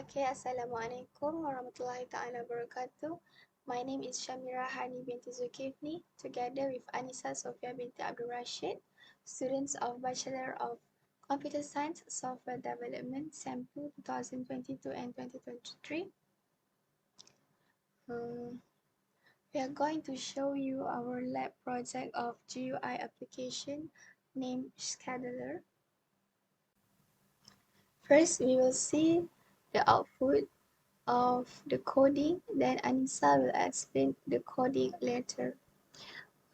Okay, Assalamualaikum warahmatullahi ta'ala wabarakatuh. My name is Syamiera Hani binti Zulkifli, together with Annisa Sofea binti Abdul Rashid, students of Bachelor of Computer Science Software Development, SAMPU 2022 and 2023. We are going to show you our lab project of GUI application named Scheduler. First, we will see the output of the coding, then Annisa will explain the coding later.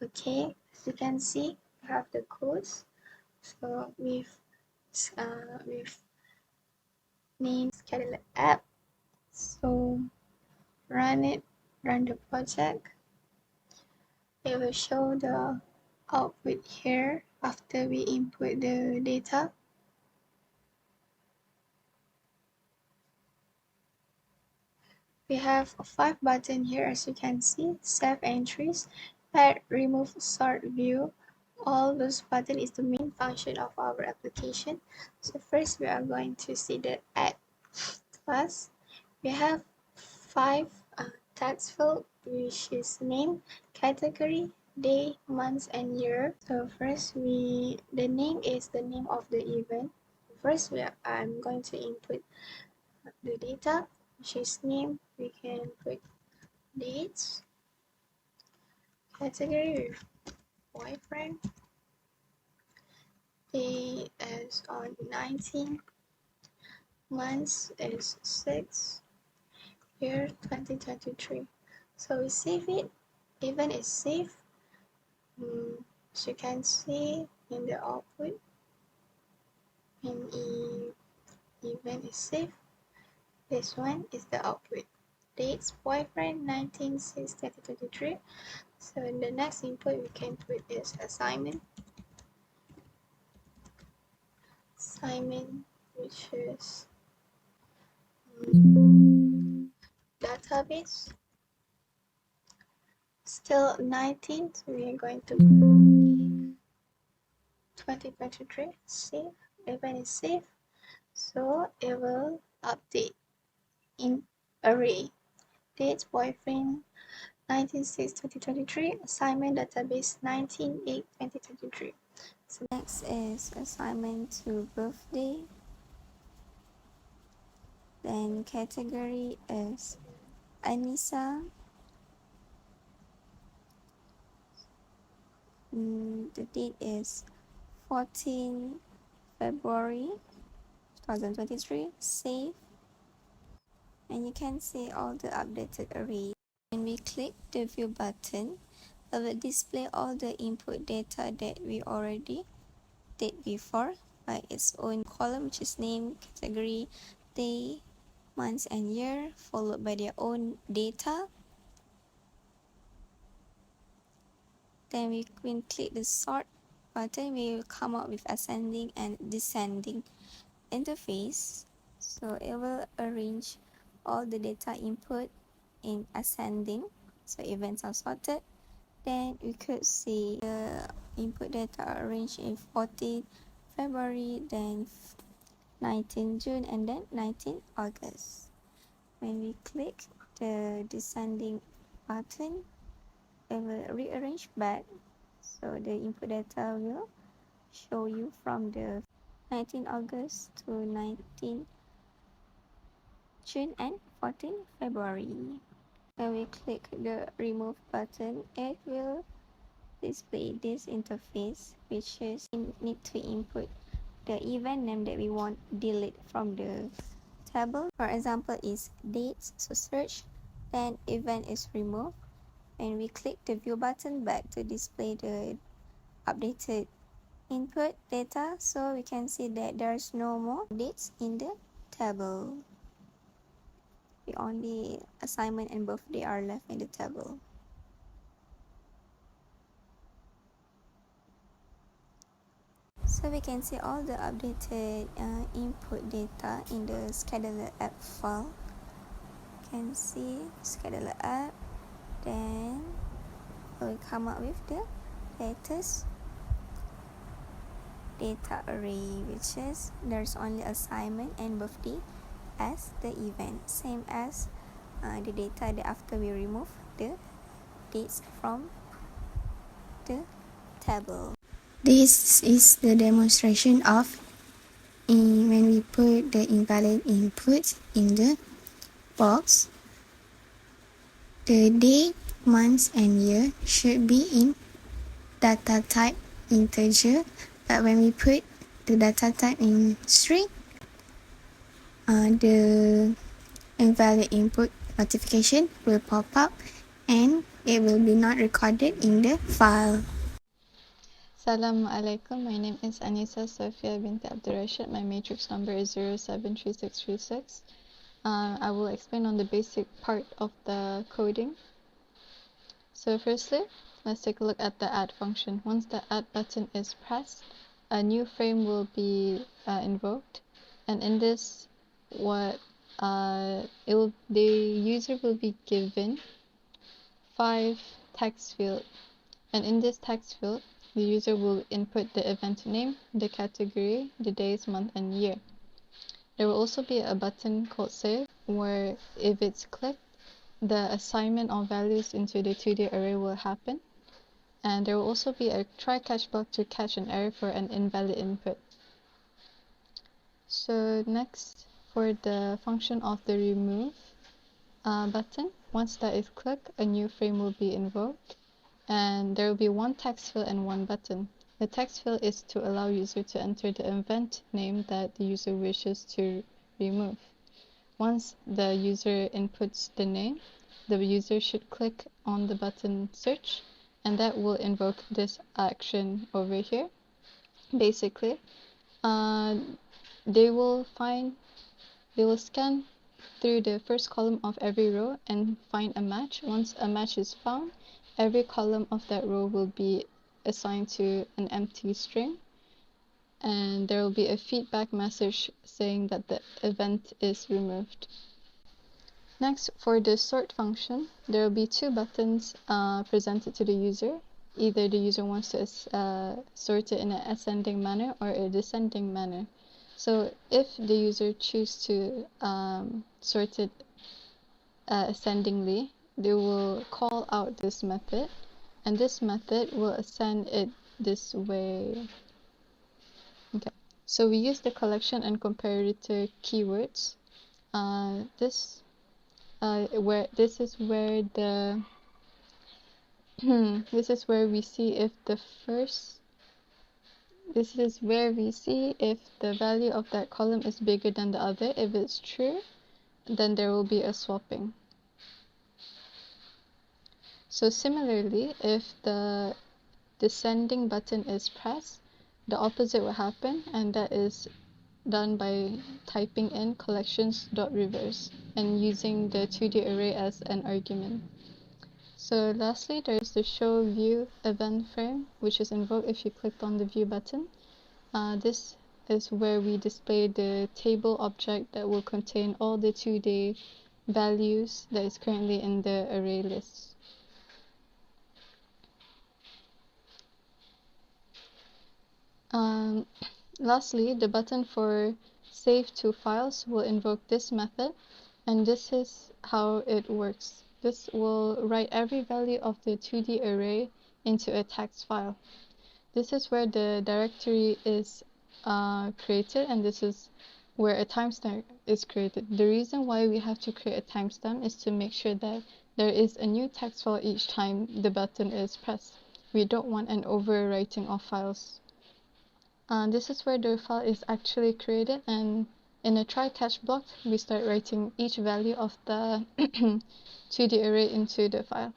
Okay, as you can see, we have the codes. So we've named Scheduler app. So run the project. It will show the output here after we input the data. We have 5 buttons here, as you can see: save entries, add, remove, sort, view. All those buttons is the main function of our application. So first we are going to see the add class. We have 5 text field, which is name, category, day, month, and year. So first the name is the name of the event. First I'm going to input the data, which is name. We can put dates, category with boyfriend, day is on 19, months is 6, year 2023. So we save it, event is saved. As you can see in the output, when event is saved, this one is the output. Dates, boyfriend, 19/6/2023. So in the next input we can put is assignment, which is database, still 19, so we are going to 2023, save, event is saved, so it will update in array. Dates, boyfriend, 19/6/2023, assignment, database, 19/8/2023. So next is assignment to birthday. Then category is Annisa. The date is 14 February 2023. Save. And you can see all the updated array. When we click the view button, it will display all the input data that we already did before by its own column, which is name, category, day, months, and year, followed by their own data. Then we can click the sort button. We will come up with ascending and descending interface. So it will arrange all the data input in ascending. So events are sorted. Then we could see the input data are arranged in 14 February, then 19 June, and then 19 August. When we click the descending button, it will rearrange back. So the input data will show you from the 19 August to 19 June and 14 February. When we click the remove button, it will display this interface, which is we need to input the event name that we want delete from the table. For example, is dates. So search, then event is removed, and we click the view button back to display the updated input data, so we can see that there's no more dates in the table. The only assignment and birthday are left in the table. So we can see all the updated input data in the scheduler app file. You can see scheduler app, then we'll come up with the latest data array, which is there's only assignment and birthday as the event, same as the data that after we remove the dates from the table. This is the demonstration of when we put the invalid input in the box. The day, month, and year should be in data type integer, but when we put the data type in string, the invalid input notification will pop up and it will be not recorded in the file. Assalamualaikum. My name is Annisa Sofea binti Abdurrashid. My matrix number is 073636. I will explain on the basic part of the coding. So firstly, let's take a look at the add function. Once the add button is pressed, a new frame will be invoked, and in this, the user will be given 5 text fields, and in this text field, the user will input the event name, the category, the days, month, and year. There will also be a button called save, where if it's clicked, the assignment of values into the 2D array will happen. And there will also be a try catch block to catch an error for an invalid input. So next, for the function of the remove button, once that is clicked, a new frame will be invoked. And there will be one text field and one button. The text field is to allow user to enter the event name that the user wishes to remove. Once the user inputs the name, the user should click on the button search, and that will invoke this action over here. Basically, they will scan through the first column of every row and find a match. Once a match is found, every column of that row will be assigned to an empty string, and there will be a feedback message saying that the event is removed. Next, for the sort function, there will be 2 buttons presented to the user. Either the user wants to sort it in an ascending manner or a descending manner. So if the user chooses to sort it ascendingly, they will call out this method, and this method will ascend it this way. Okay, so we use the collection and comparator keywords. This is where we see if the value of that column is bigger than the other. If it's true, then there will be a swapping. So similarly, if the descending button is pressed, the opposite will happen, and that is done by typing in collections.reverse and using the 2D array as an argument. So lastly, there is the show view event frame, which is invoked if you clicked on the view button. This is where we display the table object that will contain all the 2D values that is currently in the array list. Lastly, the button for save to files will invoke this method, and this is how it works. This will write every value of the 2D array into a text file. This is where the directory is created, and this is where a timestamp is created. The reason why we have to create a timestamp is to make sure that there is a new text file each time the button is pressed. We don't want an overwriting of files. This is where the file is actually created, and in a try catch block, we start writing each value of the 2D array into the file.